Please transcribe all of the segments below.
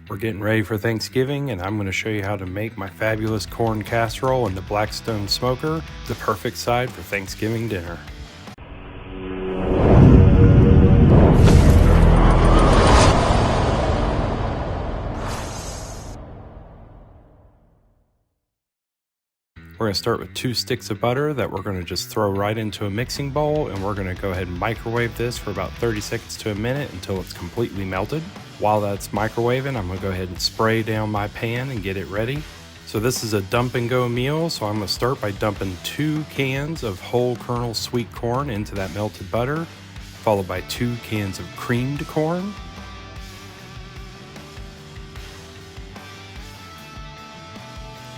We're getting ready for Thanksgiving, and I'm going to show you how to make my fabulous corn casserole in the Blackstone smoker, the perfect side for Thanksgiving dinner. We're going to start with 2 sticks of butter that we're going to just throw right into a mixing bowl, and we're going to go ahead and microwave this for about 30 seconds to a minute until it's completely melted. While that's microwaving, I'm going to go ahead and spray down my pan and get it ready. So this is a dump and go meal, so I'm going to start by dumping 2 cans of whole kernel sweet corn into that melted butter, followed by 2 cans of creamed corn.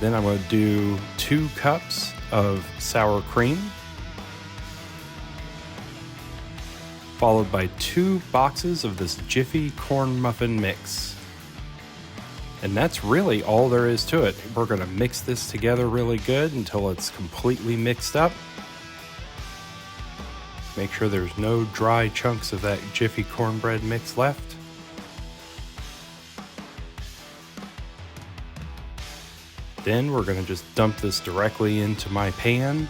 Then I'm going to do 2 cups of sour cream, followed by 2 boxes of this Jiffy corn muffin mix. And that's really all there is to it. We're going to mix this together really good until it's completely mixed up. Make sure there's no dry chunks of that Jiffy cornbread mix left. Then we're going to just dump this directly into my pan.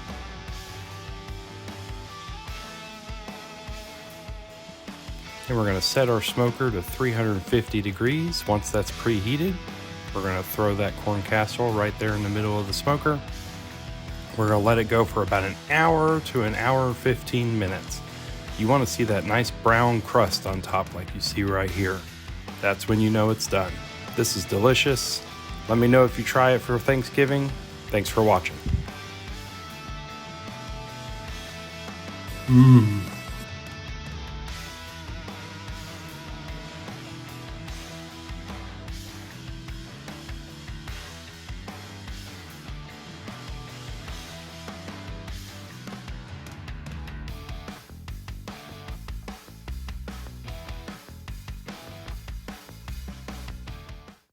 And we're going to set our smoker to 350 degrees. Once that's preheated, we're going to throw that corn casserole right there in the middle of the smoker. We're going to let it go for about an hour to an hour and 15 minutes. You want to see that nice brown crust on top like you see right here. That's when you know it's done. This is delicious. Let me know if you try it for Thanksgiving. Thanks for watching.